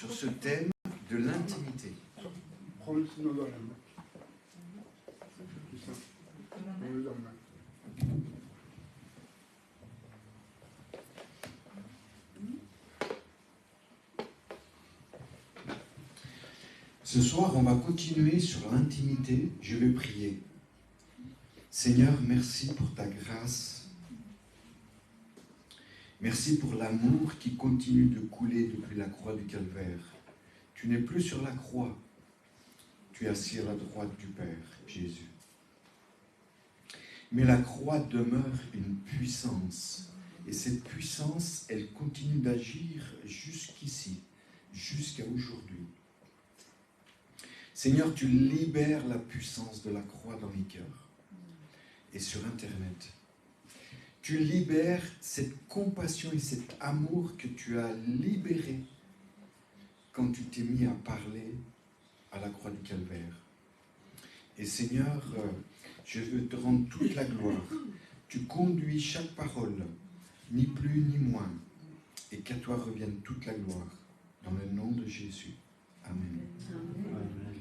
sur ce thème de l'intimité. Ce soir, on va continuer sur l'intimité. Je vais prier. Seigneur, merci pour ta grâce. Merci pour l'amour qui continue de couler depuis la croix du Calvaire. Tu n'es plus sur la croix. Tu es assis à la droite du Père, Jésus. Mais la croix demeure une puissance. Et cette puissance, elle continue d'agir jusqu'ici, jusqu'à aujourd'hui. Seigneur, tu libères la puissance de la croix dans les cœurs et sur Internet. Tu libères cette compassion et cet amour que tu as libéré quand tu t'es mis à parler à la croix du Calvaire. Et Seigneur, je veux te rendre toute la gloire. Tu conduis chaque parole, ni plus ni moins, et qu'à toi revienne toute la gloire. Dans le nom de Jésus. Amen. Amen.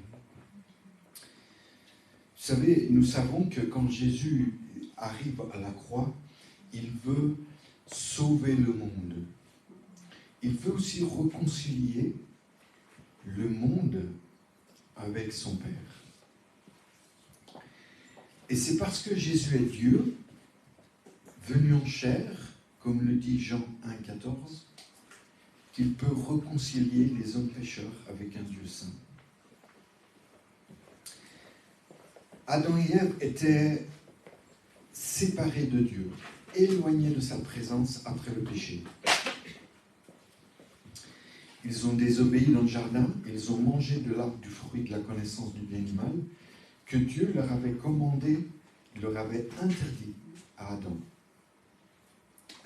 Vous savez, nous savons que quand Jésus arrive à la croix, il veut sauver le monde. Il veut aussi réconcilier le monde avec son Père. Et c'est parce que Jésus est Dieu, venu en chair, comme le dit Jean 1,14, qu'il peut réconcilier les hommes pécheurs avec un Dieu saint. Adam et Ève étaient séparés de Dieu, éloignés de sa présence après le péché. Ils ont désobéi dans le jardin, ils ont mangé de l'arbre du fruit de la connaissance du bien et du mal, que Dieu leur avait commandé, leur avait interdit à Adam.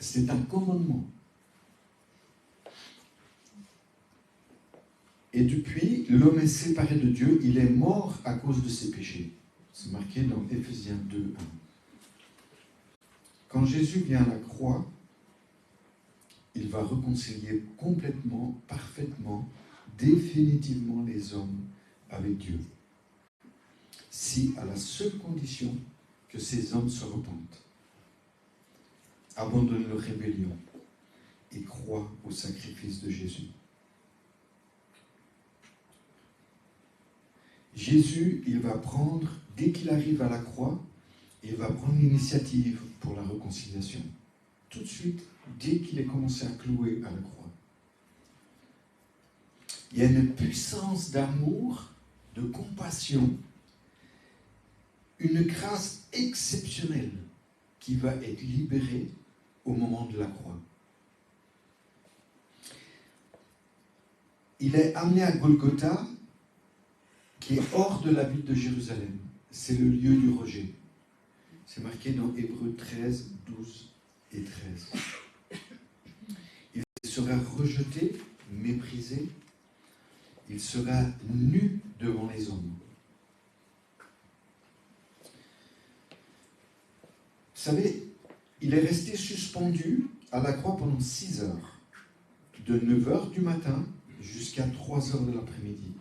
C'est un commandement. Et depuis, l'homme est séparé de Dieu, il est mort à cause de ses péchés. C'est marqué dans Éphésiens 2, 1. Quand Jésus vient à la croix, il va réconcilier complètement, parfaitement, définitivement les hommes avec Dieu. Si à la seule condition que ces hommes se repentent, abandonnent leur rébellion et croient au sacrifice de Jésus. Jésus, il va prendre, dès qu'il arrive à la croix, il va prendre l'initiative pour la réconciliation. Tout de suite, dès qu'il est commencé à clouer à la croix. Il y a une puissance d'amour, de compassion, une grâce exceptionnelle qui va être libérée au moment de la croix. Il est amené à Golgotha, qui est hors de la ville de Jérusalem. C'est le lieu du rejet. C'est marqué dans Hébreux 13, 12 et 13. Il sera rejeté, méprisé. Il sera nu devant les hommes. Vous savez, il est resté suspendu à la croix pendant 6 heures, de 9 heures du matin jusqu'à 3 heures de l'après-midi.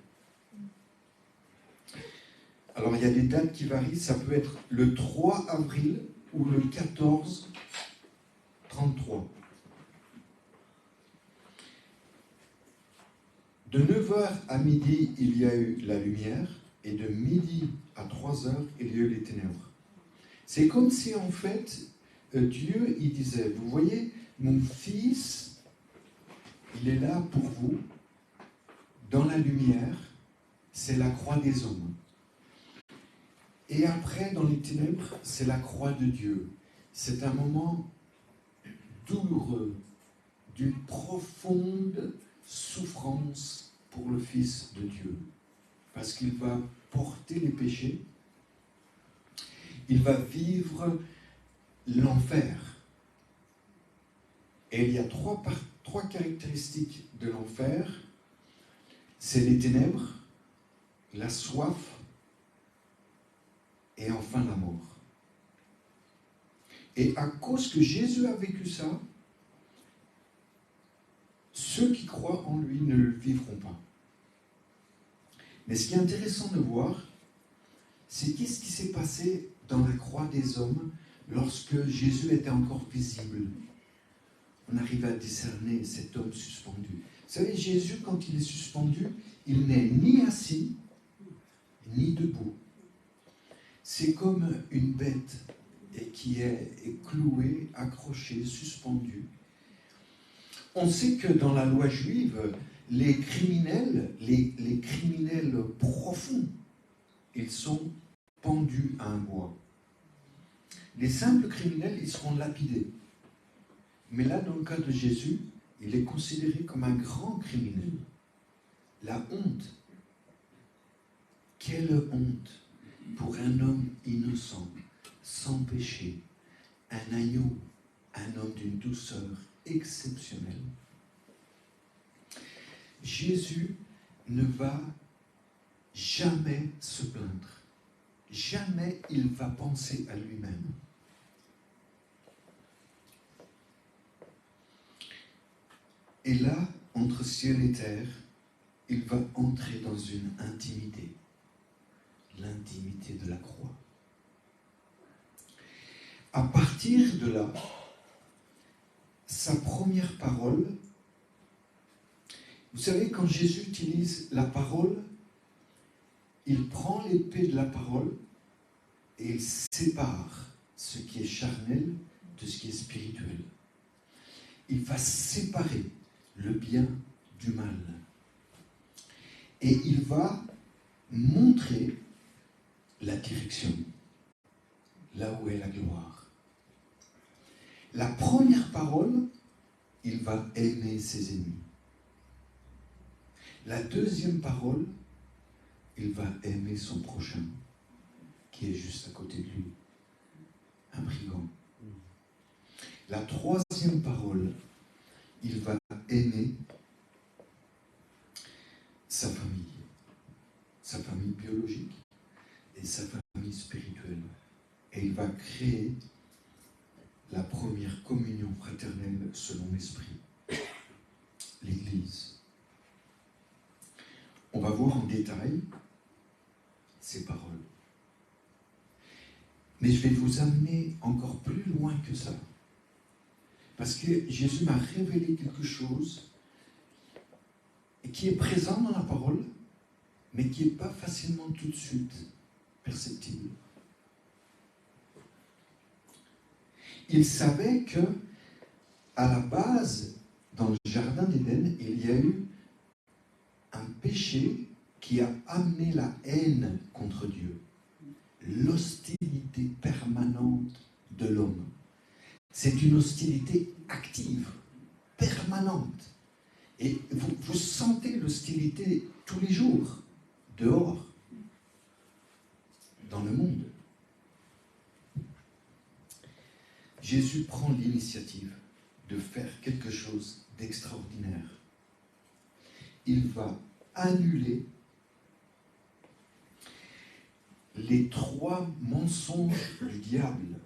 Alors, il y a des dates qui varient. Ça peut être le 3 avril ou le 14, 33. De 9h à midi, il y a eu la lumière, et de midi à 3h, il y a eu les ténèbres. C'est comme si, en fait, Dieu, il disait, vous voyez, mon fils, il est là pour vous, dans la lumière, c'est la croix des hommes. Et après, dans les ténèbres, c'est la croix de Dieu. C'est un moment douloureux, d'une profonde souffrance pour le Fils de Dieu. Parce qu'il va porter les péchés, il va vivre l'enfer. Et il y a trois caractéristiques de l'enfer. C'est les ténèbres, la soif, et enfin la mort. Et à cause que Jésus a vécu ça, ceux qui croient en lui ne le vivront pas. Mais ce qui est intéressant de voir, c'est qu'est-ce qui s'est passé dans la croix des hommes lorsque Jésus était encore visible. On arrive à discerner cet homme suspendu. Vous savez, Jésus, quand il est suspendu, il n'est ni assis, ni debout. C'est comme une bête qui est clouée, accrochée, suspendue. On sait que dans la loi juive, les criminels profonds, ils sont pendus à un bois. Les simples criminels, ils seront lapidés. Mais là, dans le cas de Jésus, il est considéré comme un grand criminel. La honte. Quelle honte pour un homme innocent, sans péché, un agneau, un homme d'une douceur exceptionnelle. Jésus ne va jamais se plaindre. Jamais il va penser à lui-même. Et là, entre ciel et terre, il va entrer dans une intimité. L'intimité de la croix. À partir de là, sa première parole, vous savez, quand Jésus utilise la parole, il prend l'épée de la parole et il sépare ce qui est charnel de ce qui est spirituel. Il va séparer le bien du mal. Et il va montrer la direction, là où est la gloire. La première parole, il va aimer ses ennemis. La deuxième parole, il va aimer son prochain, qui est juste à côté de lui, un brigand. La troisième parole, il va aimer sa famille biologique et sa famille spirituelle. Et il va créer la première communion fraternelle selon l'Esprit, l'Église. On va voir en détail ces paroles. Mais je vais vous amener encore plus loin que ça. Parce que Jésus m'a révélé quelque chose qui est présent dans la parole, mais qui n'est pas facilement tout de suite perceptible. Il savait que, à la base, dans le jardin d'Éden, il y a eu un péché qui a amené la haine contre Dieu, l'hostilité permanente de l'homme. C'est une hostilité active, permanente. Et vous sentez l'hostilité tous les jours, dehors, dans le monde. Jésus prend l'initiative de faire quelque chose d'extraordinaire. Il va annuler les 3 mensonges du diable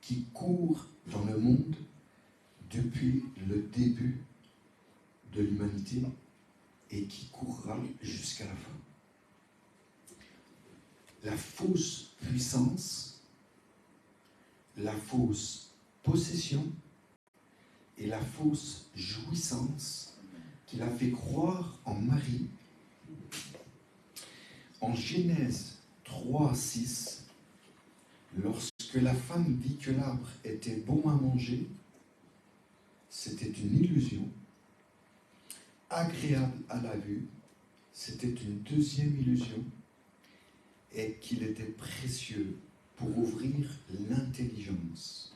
qui courent dans le monde depuis le début de l'humanité et qui courra jusqu'à la fin. La fausse puissance, la fausse possession et la fausse jouissance qu'il a fait croire en Marie. En Genèse 3:6, lorsque la femme vit que l'arbre était bon à manger, c'était une illusion. Agréable à la vue, c'était une deuxième illusion, et qu'il était précieux pour ouvrir l'intelligence.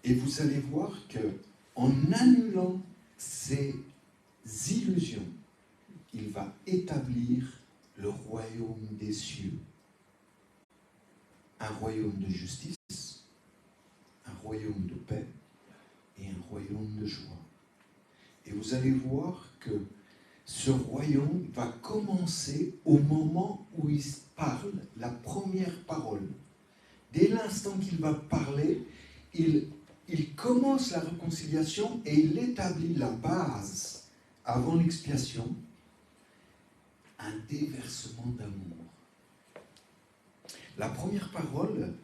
Et vous allez voir que, en annulant ces illusions, il va établir le royaume des cieux. Un royaume de justice, un royaume de paix et un royaume de joie. Et vous allez voir que ce royaume va commencer au moment où il parle, la première parole. Dès l'instant qu'il va parler, il il commence la réconciliation et il établit la base avant l'expiation, un déversement d'amour. La première parole,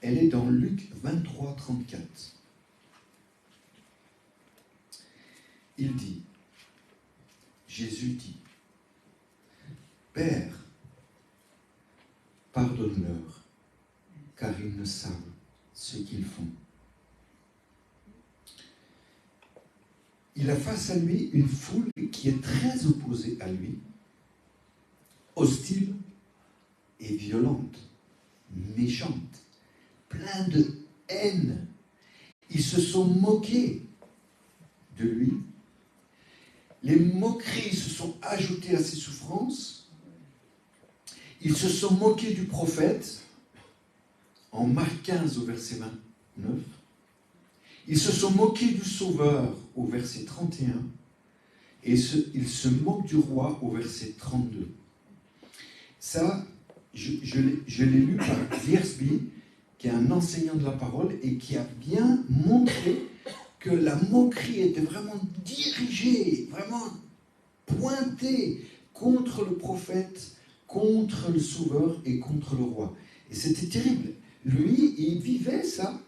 elle est dans Luc 23, 34. Il dit, Jésus dit, Père, pardonne-leur, car ils ne savent ce qu'ils font. Il a face à lui une foule qui est très opposée à lui, hostile et violente, méchante, plein de haine. Ils se sont moqués de lui. Les moqueries se sont ajoutées à ses souffrances. Ils se sont moqués du prophète, en Marc 15 au verset 29. Ils se sont moqués du Sauveur au verset 31. Et ils se moquent du roi au verset 32. Ça, je l'ai lu par Wiersbe, qui est un enseignant de la parole et qui a bien montré que la moquerie était vraiment dirigée, vraiment pointée contre le prophète, contre le Sauveur et contre le roi. Et c'était terrible. Lui, il vivait ça,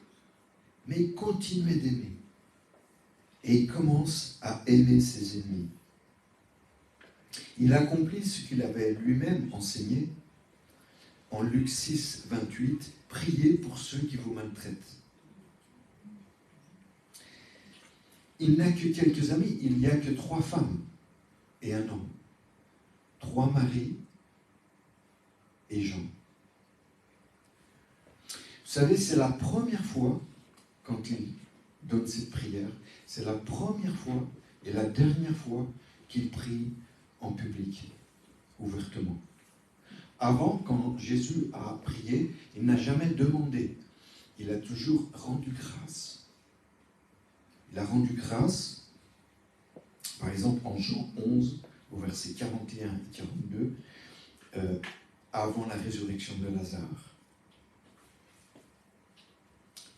mais il continuait d'aimer. Et il commence à aimer ses ennemis. Il accomplit ce qu'il avait lui-même enseigné en Luc 6, 28, « Priez pour ceux qui vous maltraitent ». Il n'a que quelques amis, il n'y a que 3 femmes et un homme. 3 maris et Jean. Vous savez, c'est la première fois, quand il donne cette prière, c'est la première fois et la dernière fois qu'il prie en public, ouvertement. Avant, quand Jésus a prié, il n'a jamais demandé. Il a toujours rendu grâce. Il a rendu grâce, par exemple, en Jean 11, au verset 41 et 42, avant la résurrection de Lazare.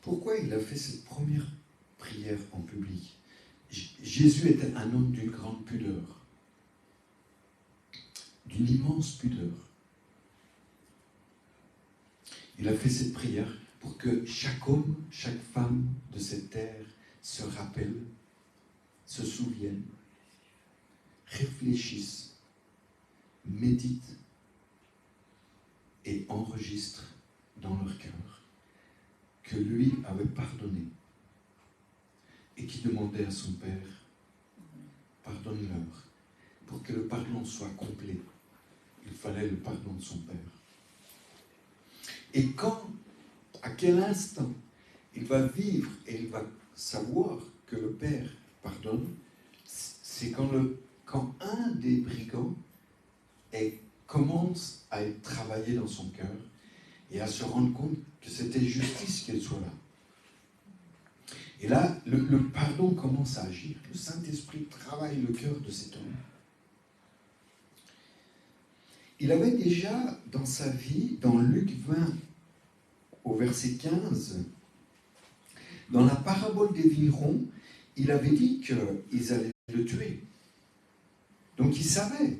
Pourquoi il a fait cette première prière en public? Jésus était un homme d'une grande pudeur, d'une immense pudeur. Il a fait cette prière pour que chaque homme, chaque femme de cette terre se rappelle, se souvienne, réfléchisse, médite et enregistre dans leur cœur que lui avait pardonné et qui demandait à son Père, pardonne-leur. Pour que le pardon soit complet, il fallait le pardon de son Père. Et quand, à quel instant, il va vivre et il va savoir que le Père pardonne, c'est quand un des brigands commence à être travaillé dans son cœur et à se rendre compte que c'était justice qu'elle soit là. Et là, le pardon commence à agir. Le Saint-Esprit travaille le cœur de cet homme. Il avait déjà dans sa vie, dans Luc 20, au verset 15, dans la parabole des vignerons, il avait dit qu'ils allaient le tuer. Donc il savait,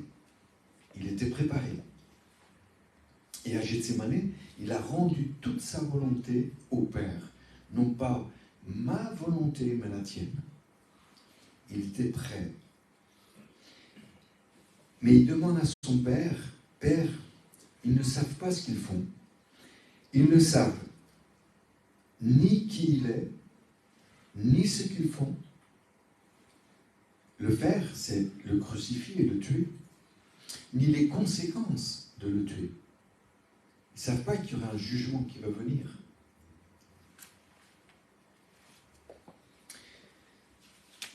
il était préparé. Et à Gethsémane, il a rendu toute sa volonté au Père. Non pas ma volonté, mais la tienne. Il était prêt. Mais il demande à son Père, « Père, ils ne savent pas ce qu'ils font. Ils ne savent ni qui il est, ni ce qu'ils font. » Le faire, c'est le crucifier et le tuer, ni les conséquences de le tuer. Ils ne savent pas qu'il y aura un jugement qui va venir.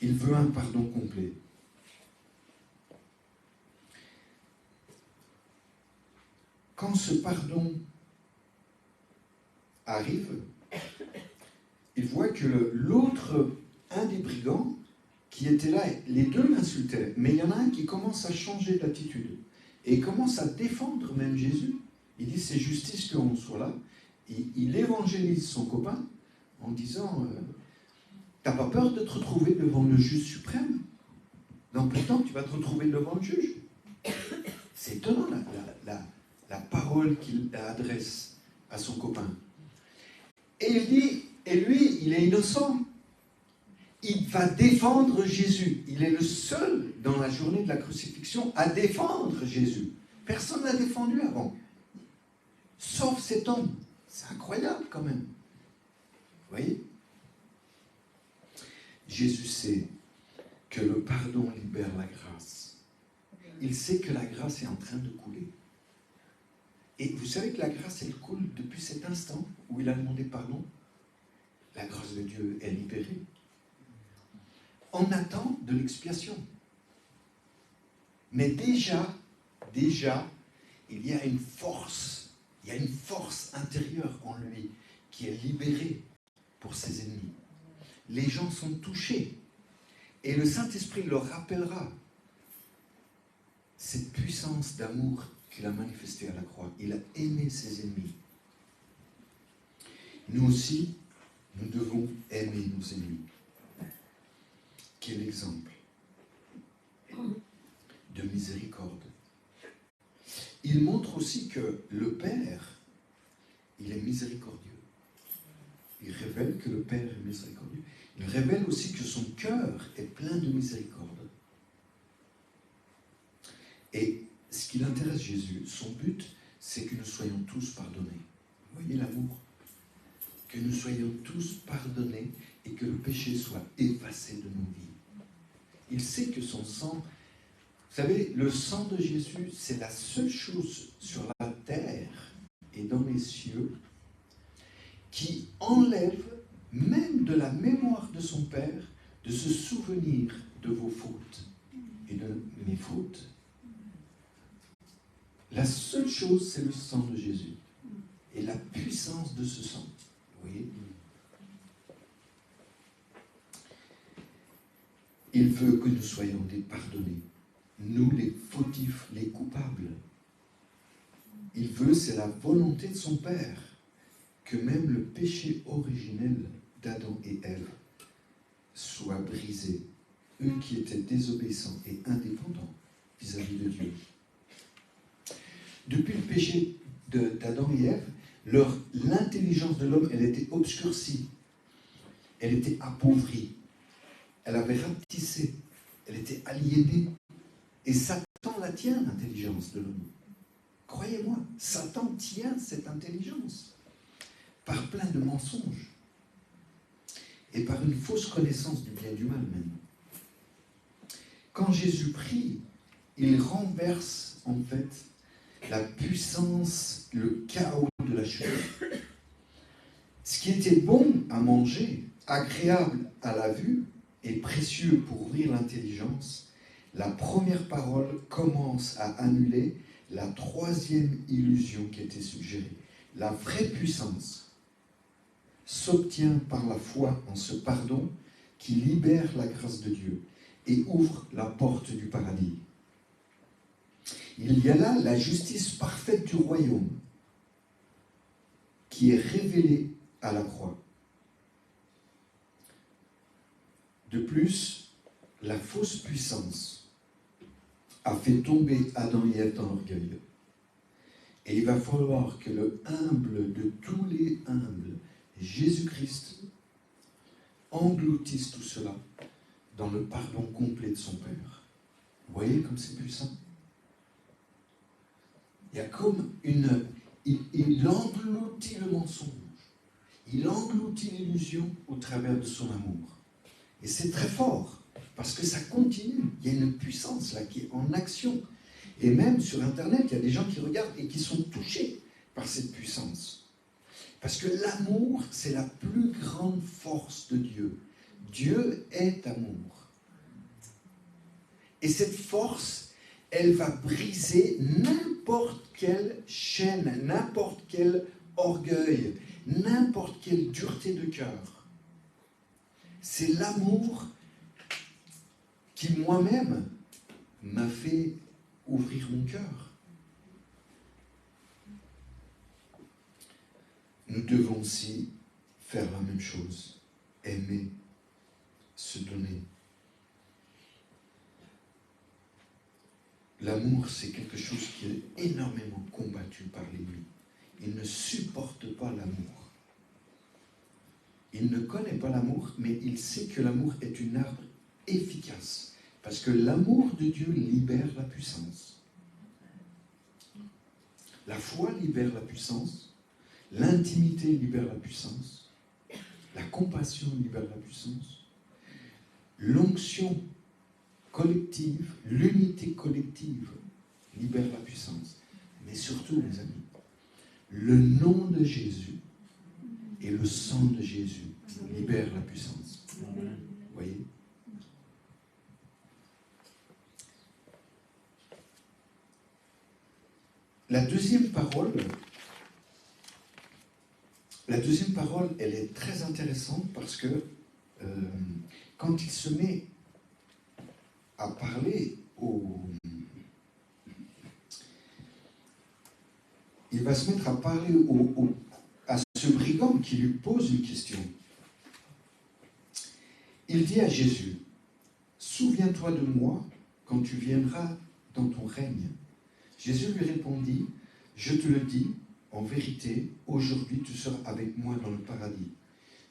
Il veut un pardon complet. Quand ce pardon arrive, il voit que l'autre, un des brigands, qui était là, les deux l'insultaient, mais il y en a un qui commence à changer d'attitude et commence à défendre même Jésus. Il dit, c'est justice qu'on soit là. Il évangélise son copain en disant, T'as pas peur de te retrouver devant le juge suprême? Dans peu de temps, tu vas te retrouver devant le juge. C'est étonnant la parole qu'il adresse à son copain. Et il dit, et lui, il est innocent. Il va défendre Jésus. Il est le seul dans la journée de la crucifixion à défendre Jésus. Personne ne l'a défendu avant. Sauf cet homme. C'est incroyable quand même. Vous voyez? Jésus sait que le pardon libère la grâce. Il sait que la grâce est en train de couler. Et vous savez que la grâce, elle coule depuis cet instant où il a demandé pardon. La grâce de Dieu est libérée. On attend de l'expiation. Mais déjà, il y a une force intérieure en lui qui est libérée pour ses ennemis. Les gens sont touchés. Et le Saint-Esprit leur rappellera cette puissance d'amour qu'il a manifestée à la croix. Il a aimé ses ennemis. Nous aussi, nous devons aimer nos ennemis. Quel exemple de miséricorde. Il montre aussi que le Père, il est miséricordieux. Il révèle que le Père est miséricordieux. Il révèle aussi que son cœur est plein de miséricorde. Et ce qui intéresse Jésus, son but, c'est que nous soyons tous pardonnés. Vous voyez l'amour? Que nous soyons tous pardonnés et que le péché soit effacé de nos vies. Il sait que son sang, vous savez, le sang de Jésus, c'est la seule chose sur la terre et dans les cieux qui enlève même de la mémoire de son Père de se souvenir de vos fautes et de mes fautes. La seule chose, c'est le sang de Jésus et la puissance de ce sang. Vous voyez? Il veut que nous soyons des pardonnés. Nous, les fautifs, les coupables. Il veut, c'est la volonté de son Père, que même le péché originel d'Adam et Ève soit brisé. Eux qui étaient désobéissants et indépendants vis-à-vis de Dieu. Depuis le péché d'Adam et Ève, l'intelligence de l'homme, elle était obscurcie. Elle était appauvrie. Elle avait rapetissé. Elle était aliénée. Et Satan la tient, l'intelligence de l'homme. Croyez-moi, Satan tient cette intelligence par plein de mensonges et par une fausse connaissance du bien et du mal même. Quand Jésus prie, il renverse en fait la puissance, le chaos de la chute. Ce qui était bon à manger, agréable à la vue et précieux pour ouvrir l'intelligence, la première parole commence à annuler la troisième illusion qui était suggérée. La vraie puissance s'obtient par la foi en ce pardon qui libère la grâce de Dieu et ouvre la porte du paradis. Il y a là la justice parfaite du royaume qui est révélée à la croix. De plus, la fausse puissance a fait tomber Adam et Ève dans l'orgueil. Et il va falloir que le humble de tous les humbles, Jésus-Christ, engloutisse tout cela dans le pardon complet de son Père. Vous voyez comme c'est puissant? Il y a comme une... Il engloutit le mensonge. Il engloutit l'illusion au travers de son amour. Et c'est très fort, parce que ça continue. Il y a une puissance là qui est en action. Et même sur Internet, il y a des gens qui regardent et qui sont touchés par cette puissance. Parce que l'amour, c'est la plus grande force de Dieu. Dieu est amour. Et cette force, elle va briser n'importe quelle chaîne, n'importe quel orgueil, n'importe quelle dureté de cœur. C'est l'amour qui, moi-même, m'a fait ouvrir mon cœur. Nous devons aussi faire la même chose, aimer se donner. L'amour, c'est quelque chose qui est énormément combattu par l'ennemi. Il ne supporte pas l'amour. Il ne connaît pas l'amour, mais il sait que l'amour est une arme efficace. Parce que l'amour de Dieu libère la puissance. La foi libère la puissance. L'intimité libère la puissance. La compassion libère la puissance. L'onction collective, l'unité collective libère la puissance. Mais surtout, mes amis, le nom de Jésus et le sang de Jésus libèrent la puissance. Vous voyez? La deuxième parole, elle est très intéressante parce que quand il se met à parler il va se mettre à parler à ce brigand qui lui pose une question. Il dit à Jésus, « Souviens-toi de moi quand tu viendras dans ton règne. » Jésus lui répondit, « Je te le dis, en vérité, aujourd'hui tu seras avec moi dans le paradis. »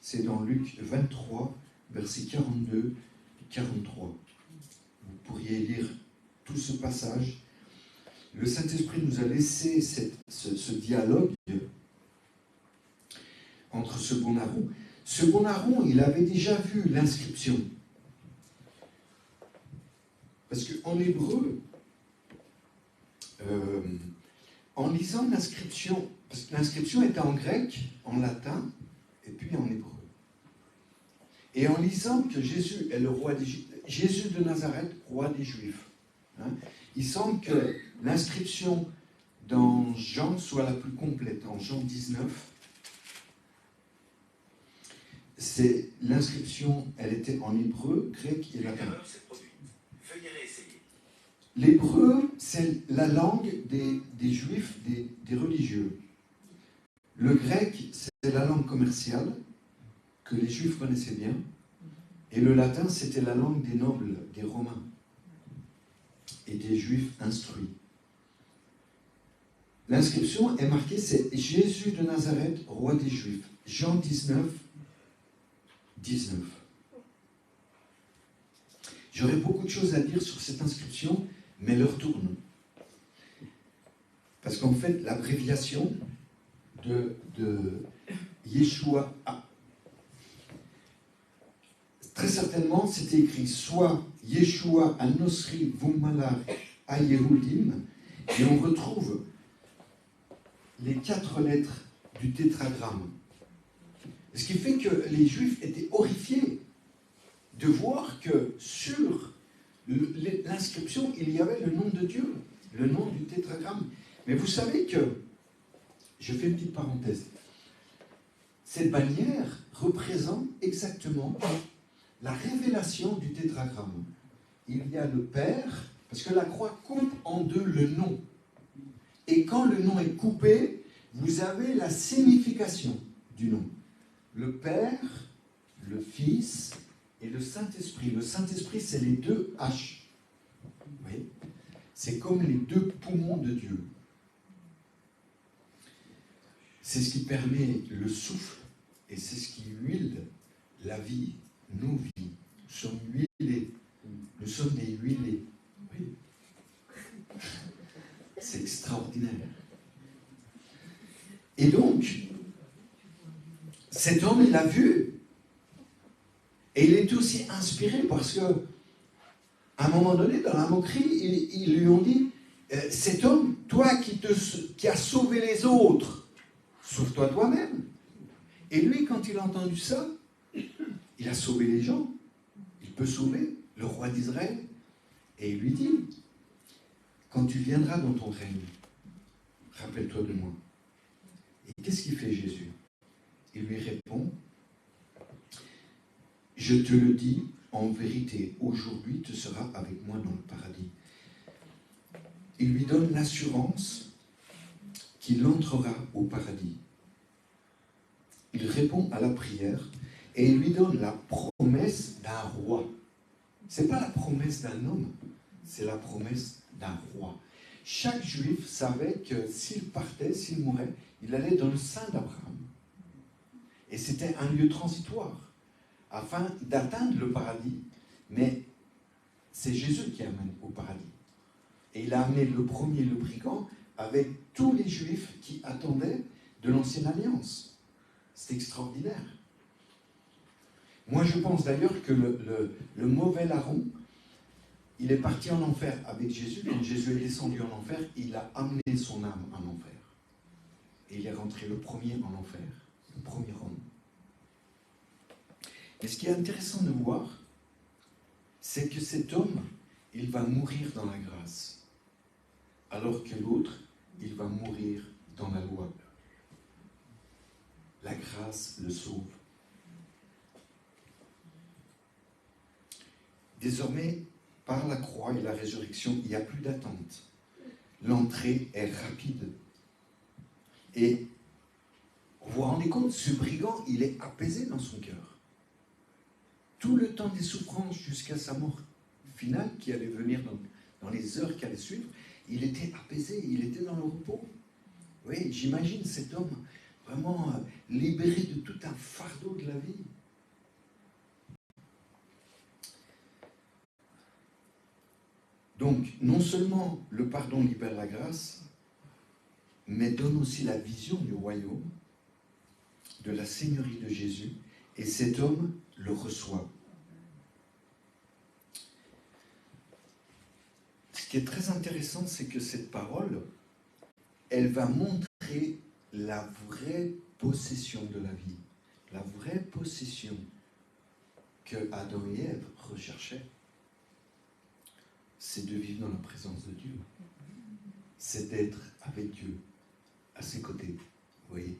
C'est dans Luc 23, versets 42 et 43. Vous pourriez lire tout ce passage. Le Saint-Esprit nous a laissé ce dialogue entre ce bon larron. Ce bon larron, il avait déjà vu l'inscription. Parce qu'en hébreu, en lisant l'inscription, parce que l'inscription était en grec, en latin, et puis en hébreu. Et en lisant que Jésus est le roi des Juifs, Jésus de Nazareth, roi des Juifs, il semble que l'inscription dans Jean soit la plus complète. En Jean 19, c'est l'inscription, elle était en hébreu, grec et latin. L'hébreu, c'est la langue des Juifs, des religieux. Le grec, c'est la langue commerciale que les Juifs connaissaient bien. Et le latin, c'était la langue des nobles, des Romains et des Juifs instruits. L'inscription est marquée, c'est Jésus de Nazareth, roi des Juifs. Jean 19, 19. J'aurais beaucoup de choses à dire sur cette inscription, mais l'heure tourne. Parce qu'en fait, l'abréviation de Yeshua, très certainement, c'était écrit soit Yeshua Anosri Vumalar Ayehudim, et on retrouve les 4 lettres du tétragramme. Ce qui fait que les Juifs étaient horrifiés de voir que sur l'inscription, il y avait le nom de Dieu, le nom du tétragramme. Mais vous savez que, je fais une petite parenthèse, cette bannière représente exactement la révélation du tétragramme. Il y a le Père, parce que la croix coupe en deux le nom. Et quand le nom est coupé, vous avez la signification du nom. Le Père, le Fils et le Saint-Esprit. Le Saint-Esprit, c'est les 2 H. Vous voyez ? C'est comme les 2 poumons de Dieu. C'est ce qui permet le souffle et c'est ce qui huile la vie, nos vies. Nous sommes huilés. Nous sommes des huilés. Oui. C'est extraordinaire. Et donc, cet homme, il a vu. Et il est aussi inspiré parce que, à un moment donné, dans la moquerie, ils lui ont dit, cet homme, toi qui as sauvé les autres, sauve-toi toi-même. Et lui, quand il a entendu ça, il a sauvé les gens. Il peut sauver le roi d'Israël. Et il lui dit, quand tu viendras dans ton règne, rappelle-toi de moi. Et qu'est-ce qu'il fait Jésus? Il lui répond, je te le dis, en vérité, aujourd'hui tu seras avec moi dans le paradis. Il lui donne l'assurance qu'il entrera au paradis. Il répond à la prière et il lui donne la promesse d'un roi. Ce n'est pas la promesse d'un homme, c'est la promesse d'un roi. Chaque juif savait que s'il partait, s'il mourait, il allait dans le sein d'Abraham. Et c'était un lieu transitoire, afin d'atteindre le paradis, mais c'est Jésus qui amène au paradis. Et il a amené le premier, le brigand, avec tous les juifs qui attendaient de l'ancienne alliance. C'est extraordinaire. Moi, je pense d'ailleurs que le mauvais larron, il est parti en enfer avec Jésus. Quand Jésus est descendu en enfer, il a amené son âme en enfer. Et il est rentré le premier en enfer, le premier homme. Mais ce qui est intéressant de voir, c'est que cet homme, il va mourir dans la grâce, alors que l'autre, il va mourir dans la loi. La grâce le sauve. Désormais, par la croix et la résurrection, il n'y a plus d'attente. L'entrée est rapide. Et vous vous rendez compte, ce brigand, il est apaisé dans son cœur. Tout le temps des souffrances jusqu'à sa mort finale, qui allait venir dans les heures qui allaient suivre, il était apaisé, il était dans le repos. Oui, j'imagine cet homme vraiment libéré de tout un fardeau de la vie. Donc, non seulement le pardon libère la grâce, mais donne aussi la vision du royaume, de la seigneurie de Jésus, et cet homme le reçoit. Ce qui est très intéressant, c'est que cette parole, elle va montrer la vraie possession de la vie, la vraie possession que Adam et Ève recherchaient. C'est de vivre dans la présence de Dieu. C'est d'être avec Dieu, à ses côtés. Vous voyez?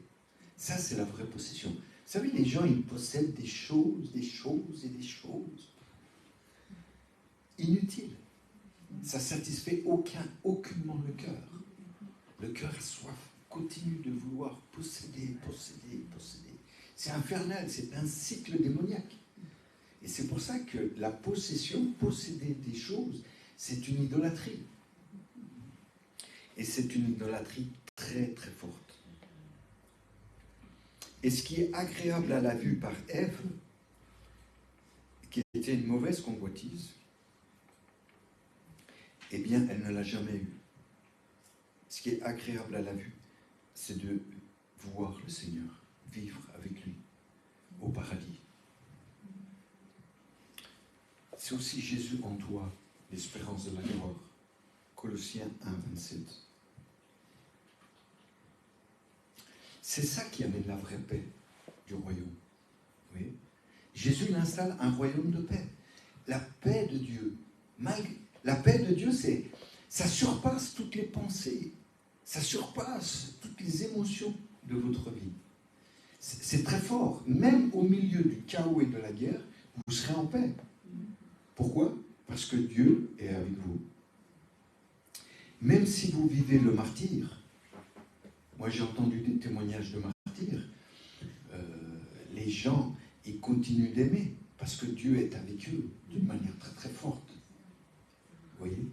Ça, c'est la vraie possession. Vous savez, les gens, ils possèdent des choses et des choses inutiles. Ça ne satisfait aucunement le cœur. Le cœur a soif, continue de vouloir posséder. C'est infernal, c'est un cycle démoniaque. Et c'est pour ça que la possession, posséder des choses, c'est une idolâtrie. Et c'est une idolâtrie très très forte. Et ce qui est agréable à la vue par Ève, qui était une mauvaise convoitise, eh bien, elle ne l'a jamais eu. Ce qui est agréable à la vue, c'est de voir le Seigneur, vivre avec lui au paradis. C'est aussi Jésus en toi, l'espérance de la gloire. Colossiens 1, 27. C'est ça qui amène la vraie paix du royaume. Oui. Jésus il installe un royaume de paix. La paix de Dieu. La paix de Dieu, ça surpasse toutes les pensées. Ça surpasse toutes les émotions de votre vie. C'est très fort. Même au milieu du chaos et de la guerre, vous serez en paix. Pourquoi? Parce que Dieu est avec vous. Même si vous vivez le martyre, moi j'ai entendu des témoignages de martyrs, les gens, ils continuent d'aimer, parce que Dieu est avec eux d'une manière très très forte. Vous voyez?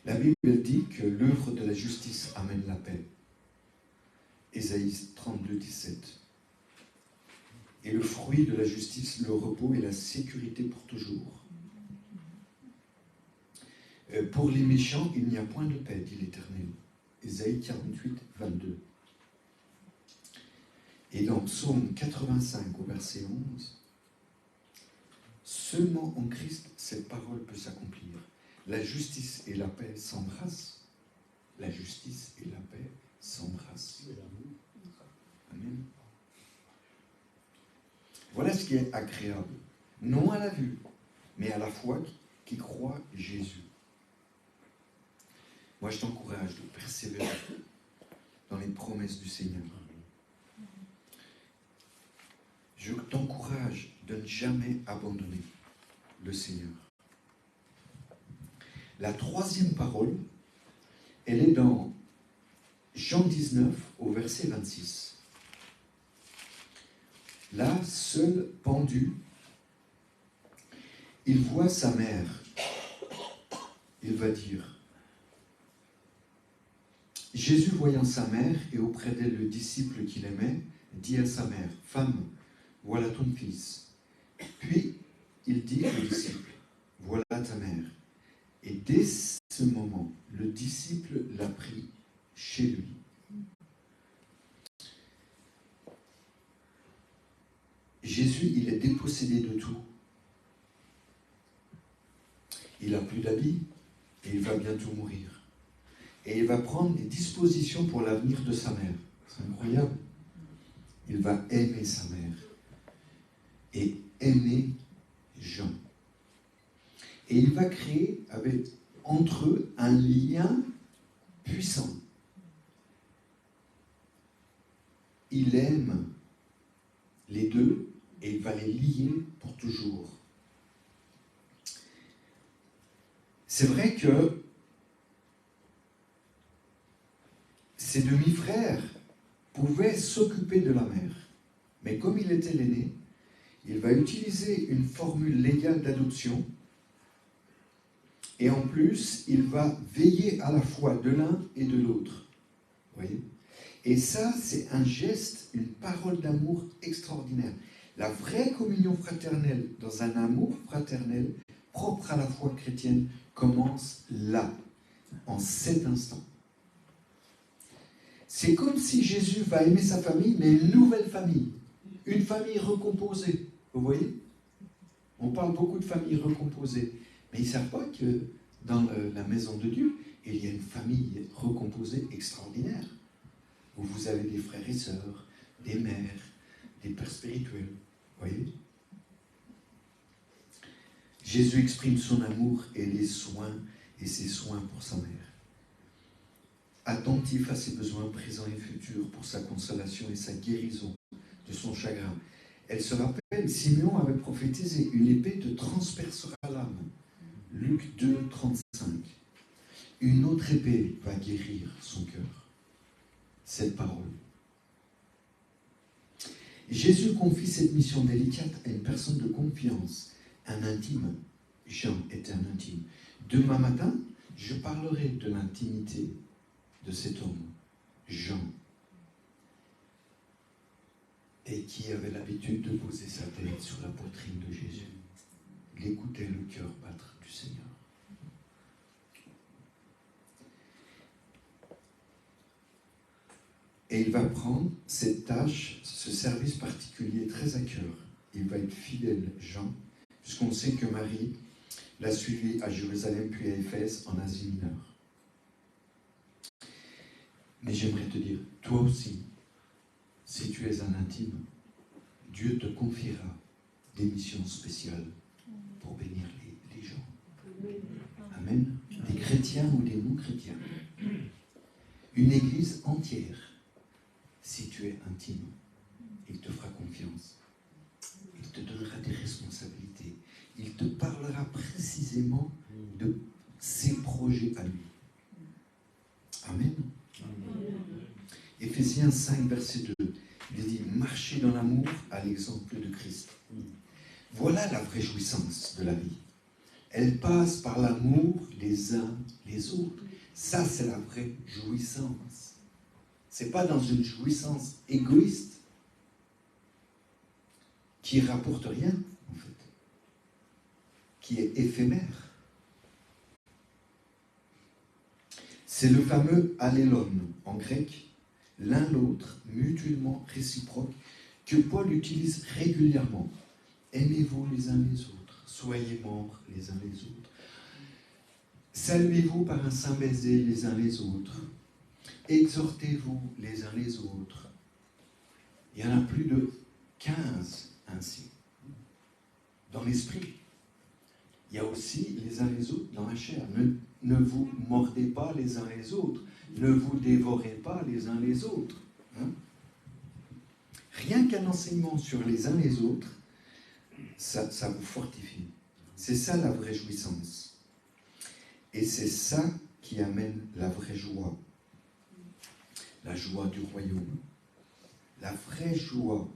La Bible dit que l'œuvre de la justice amène la paix. Ésaïe 32, 17. Et le fruit de la justice, le repos et la sécurité pour toujours. Pour les méchants, il n'y a point de paix, dit l'Éternel. Ésaïe 48, 22. Et dans Psaume 85, au verset 11, seulement en Christ, cette parole peut s'accomplir. La justice et la paix s'embrassent. La justice et la paix s'embrassent. Amen. Voilà ce qui est agréable. Non à la vue, mais à la foi qui croit Jésus. Moi, je t'encourage de persévérer dans les promesses du Seigneur. Je t'encourage de ne jamais abandonner le Seigneur. La troisième parole, elle est dans Jean 19, au verset 26. là, seul, pendu, il voit sa mère. Il va dire, Jésus voyant sa mère et auprès d'elle le disciple qu'il aimait, dit à sa mère, femme, voilà ton fils. Puis il dit au disciple, voilà ta mère. Et dès ce moment, le disciple l'a pris chez lui. Jésus, il est dépossédé de tout. Il n'a plus d'habits et il va bientôt mourir. Et il va prendre des dispositions pour l'avenir de sa mère. C'est incroyable. Il va aimer sa mère et aimer Jean. Et il va créer entre eux un lien puissant. Il aime les deux et il va les lier pour toujours. C'est vrai que ses demi-frères pouvaient s'occuper de la mère. Mais comme il était l'aîné, il va utiliser une formule légale d'adoption. Et en plus, il va veiller à la fois de l'un et de l'autre. Vous voyez ? Et ça, c'est un geste, une parole d'amour extraordinaire. La vraie communion fraternelle, dans un amour fraternel, propre à la foi chrétienne, commence là, en cet instant. C'est comme si Jésus va aimer sa famille, mais une nouvelle famille. Une famille recomposée. Vous voyez ? On parle beaucoup de familles recomposées. Mais ils ne savent pas que dans la maison de Dieu, il y a une famille recomposée extraordinaire. Où vous avez des frères et sœurs, des mères, des pères spirituels. Vous voyez ? Jésus exprime son amour et les soins et ses soins pour sa mère. Attentif à ses besoins présents et futurs pour sa consolation et sa guérison de son chagrin. Elle se rappelle, Simeon avait prophétisé, une épée te transpercera l'âme. Luc 2, 35. Une autre épée va guérir son cœur. Cette parole. Jésus confie cette mission délicate à une personne de confiance, un intime. Jean était un intime. Demain matin, je parlerai de l'intimité de cet homme, Jean, et qui avait l'habitude de poser sa tête sur la poitrine de Jésus. Il écoutait le cœur battre du Seigneur. Et il va prendre cette tâche, ce service particulier très à cœur. Il va être fidèle, Jean, puisqu'on sait que Marie l'a suivi à Jérusalem puis à Éphèse en Asie mineure. Mais j'aimerais te dire, toi aussi, si tu es un intime, Dieu te confiera des missions spéciales pour bénir les gens. Amen. Des chrétiens ou des non-chrétiens. Une église entière. Si tu es intime, il te fera confiance. Il te donnera des responsabilités. Il te parlera précisément de ses projets à lui. Amen. Éphésiens 5, verset 2. Il dit, marchez dans l'amour à l'exemple de Christ. Voilà la vraie jouissance de la vie. Elle passe par l'amour les uns les autres. Ça, c'est la vraie jouissance. Ce n'est pas dans une jouissance égoïste qui ne rapporte rien, en fait, qui est éphémère. C'est le fameux allélon en grec, l'un l'autre, mutuellement réciproque, que Paul utilise régulièrement. Aimez-vous les uns les autres, soyez membres les uns les autres. Saluez-vous par un saint baiser les uns les autres. Exhortez-vous les uns les autres. Il y en a plus de 15 ainsi. Dans l'esprit. Il y a aussi les uns les autres dans la chair. Ne vous mordez pas les uns les autres. Ne vous dévorez pas les uns les autres. Hein? Rien qu'un enseignement sur les uns les autres, ça vous fortifie. C'est ça la vraie jouissance. Et c'est ça qui amène la vraie joie. La joie du royaume. La vraie joie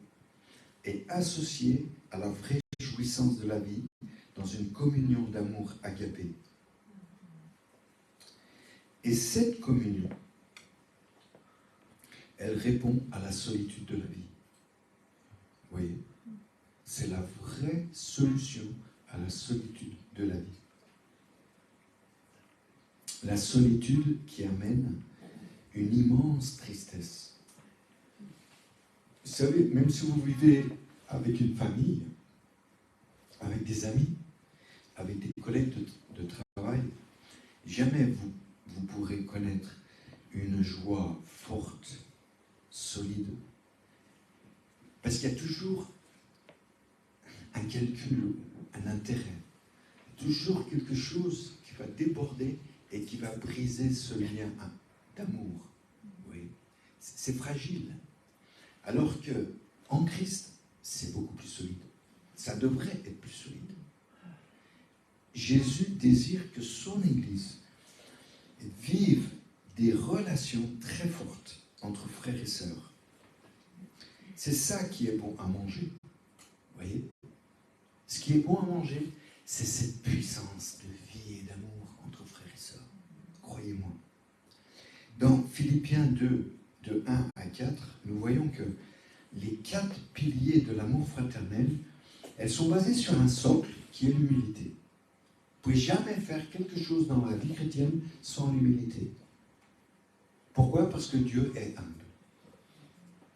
est associé à la vraie jouissance de la vie dans une communion d'amour agapé. Et cette communion, elle répond à la solitude de la vie. Vous voyez, c'est la vraie solution à la solitude de la vie. La solitude qui amène une immense tristesse. Vous savez, même si vous vivez avec une famille, avec des amis, avec des collègues de travail, jamais vous pourrez connaître une joie forte, solide. Parce qu'il y a toujours un calcul, un intérêt, toujours quelque chose qui va déborder et qui va briser ce lien d'amour. Oui. C'est fragile. Alors que en Christ, c'est beaucoup plus solide. Ça devrait être plus solide. Jésus désire que son Église vive des relations très fortes entre frères et sœurs. C'est ça qui est bon à manger. Vous voyez ? Ce qui est bon à manger, c'est cette puissance de vie et d'amour entre frères et sœurs. Croyez-moi. Dans Philippiens 2, de 1 à 4, nous voyons que les 4 piliers de l'amour fraternel, elles sont basées sur un socle qui est l'humilité. Vous ne pouvez jamais faire quelque chose dans la vie chrétienne sans l'humilité. Pourquoi ? Parce que Dieu est humble.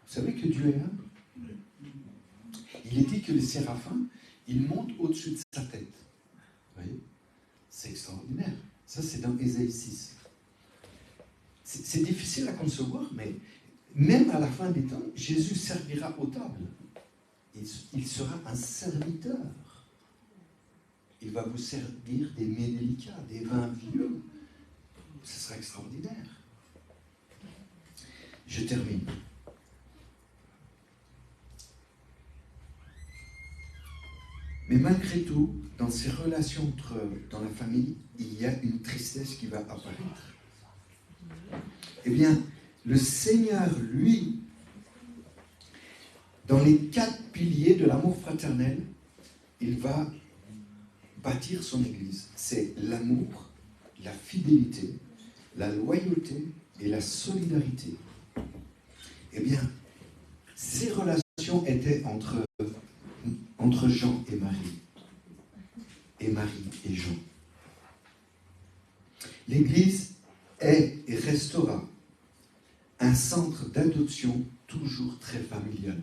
Vous savez que Dieu est humble ? Il est dit que les séraphins, ils montent au-dessus de sa tête. Vous voyez ? C'est extraordinaire. Ça, c'est dans Ésaïe 6. C'est difficile à concevoir, mais même à la fin des temps, Jésus servira aux tables. Il sera un serviteur. Il va vous servir des mets délicats, des vins vieux. Ce sera extraordinaire. Je termine. Mais malgré tout, dans ces relations dans la famille, il y a une tristesse qui va apparaître. Eh bien, le Seigneur, lui, dans les 4 piliers de l'amour fraternel, il va bâtir son Église. C'est l'amour, la fidélité, la loyauté et la solidarité. Eh bien, ces relations étaient entre Jean et Marie et Jean. L'Église est et restera un centre d'adoption toujours très familial.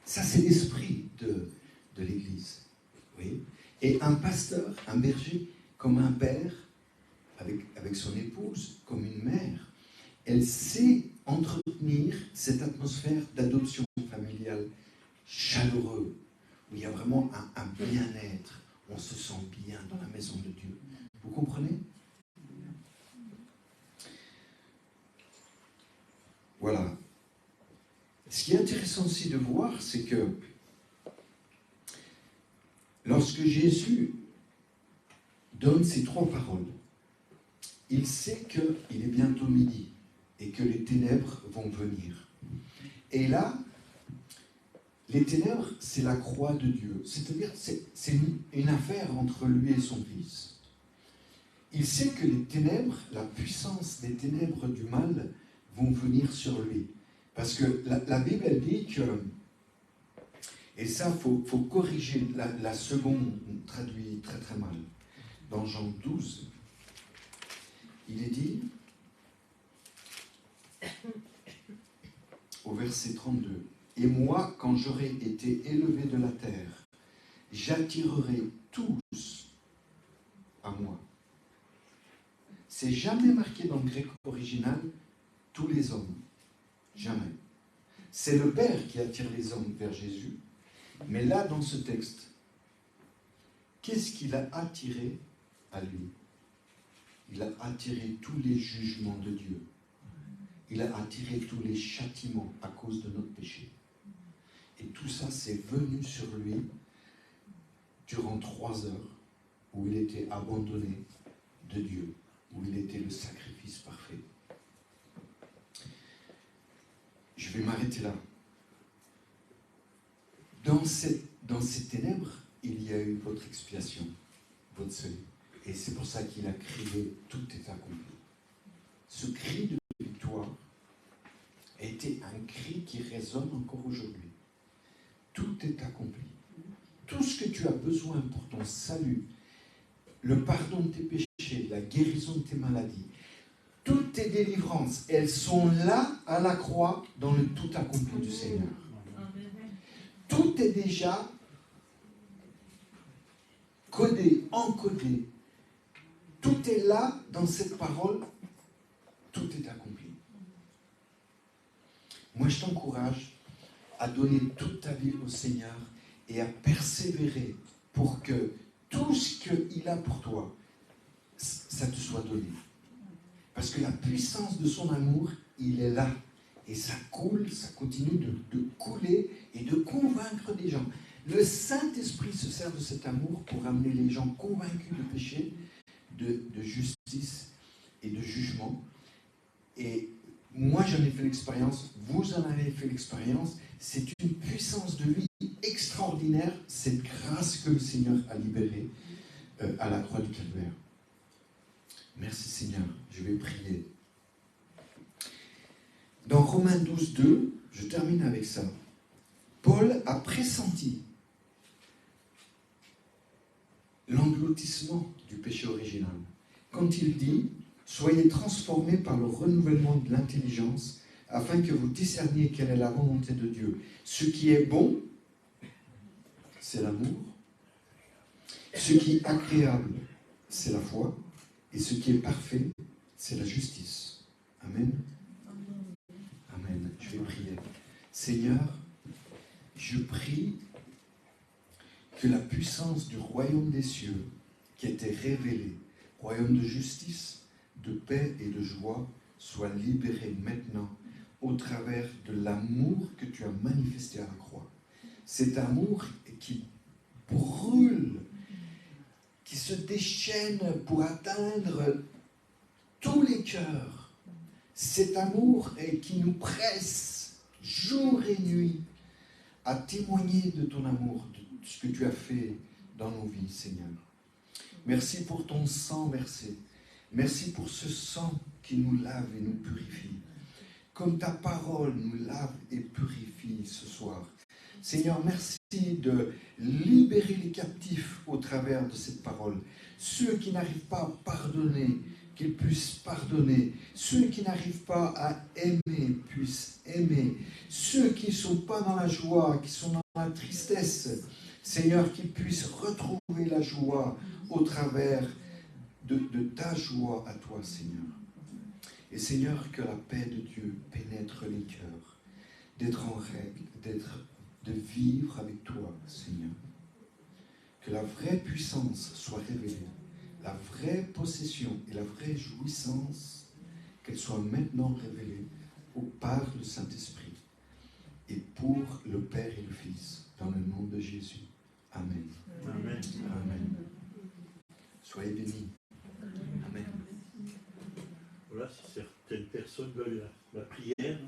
Ça, c'est l'esprit de l'Église. Oui. Et un pasteur, un berger, comme un père, avec son épouse, comme une mère, elle sait entretenir cette atmosphère d'adoption familiale chaleureux, où il y a vraiment un bien-être, on se sent bien dans la maison de Dieu. Vous comprenez ? Voilà. Ce qui est intéressant aussi de voir, c'est que lorsque Jésus donne ces 3 paroles, il sait qu'il est bientôt midi et que les ténèbres vont venir. Et là, les ténèbres, c'est la croix de Dieu. C'est-à-dire, c'est une affaire entre lui et son Fils. Il sait que les ténèbres, la puissance des ténèbres du mal vont venir sur lui. Parce que la Bible, elle dit que, et ça, il faut corriger, la seconde traduit très très mal. Dans Jean 12, il est dit, au verset 32, « Et moi, quand j'aurai été élevé de la terre, j'attirerai tous à moi. » C'est jamais marqué dans le grec original, tous les hommes. Jamais. C'est le Père qui attire les hommes vers Jésus. Mais là, dans ce texte, qu'est-ce qu'il a attiré à lui ? Il a attiré tous les jugements de Dieu. Il a attiré tous les châtiments à cause de notre péché. Et tout ça, c'est venu sur lui durant 3 heures où il était abandonné de Dieu, où il était le sacrifice parfait. Je vais m'arrêter là. Dans ces ténèbres, il y a eu votre expiation, votre salut. Et c'est pour ça qu'il a crié, tout est accompli. Ce cri de victoire a été un cri qui résonne encore aujourd'hui. Tout est accompli. Tout ce que tu as besoin pour ton salut, le pardon de tes péchés, la guérison de tes maladies, toutes tes délivrances, elles sont là à la croix dans le tout accompli du Seigneur. Tout est déjà codé, encodé. Tout est là dans cette parole. Tout est accompli. Moi, je t'encourage à donner toute ta vie au Seigneur et à persévérer pour que tout ce qu'il a pour toi, ça te soit donné. Parce que la puissance de son amour, il est là. Et ça coule, ça continue de couler et de convaincre des gens. Le Saint-Esprit se sert de cet amour pour amener les gens convaincus de péché, de justice et de jugement. Et moi, j'en ai fait l'expérience, vous en avez fait l'expérience. C'est une puissance de vie extraordinaire, cette grâce que le Seigneur a libérée à la croix du Calvaire. Merci Seigneur, je vais prier. Dans Romains 12, 2, je termine avec ça. Paul a pressenti l'engloutissement du péché original. Quand il dit « Soyez transformés par le renouvellement de l'intelligence, afin que vous discerniez quelle est la volonté de Dieu. Ce qui est bon, c'est l'amour. Ce qui est agréable, c'est la foi. Et ce qui est parfait, c'est la justice. » Amen. Amen. Je vais prier. Seigneur, je prie que la puissance du royaume des cieux qui était révélée, royaume de justice, de paix et de joie, soit libérée maintenant au travers de l'amour que tu as manifesté à la croix. Cet amour qui brûle, qui se déchaîne pour atteindre tous les cœurs. Cet amour qui nous presse jour et nuit à témoigner de ton amour, de ce que tu as fait dans nos vies, Seigneur. Merci pour ton sang versé. Merci pour ce sang qui nous lave et nous purifie. Comme ta parole nous lave et purifie ce soir. Seigneur, merci de libérer les captifs au travers de cette parole. Ceux qui n'arrivent pas à pardonner, qu'ils puissent pardonner. Ceux qui n'arrivent pas à aimer, puissent aimer. Ceux qui ne sont pas dans la joie, qui sont dans la tristesse, Seigneur, qu'ils puissent retrouver la joie au travers de ta joie à toi, Seigneur. Et Seigneur, que la paix de Dieu pénètre les cœurs, d'être en règle, de vivre avec toi, Seigneur. Que la vraie puissance soit révélée, la vraie possession et la vraie jouissance, qu'elle soit maintenant révélée par le Saint-Esprit et pour le Père et le Fils, dans le nom de Jésus. Amen. Amen. Amen. Soyez bénis. Amen. Voilà, si certaines personnes veulent la prière,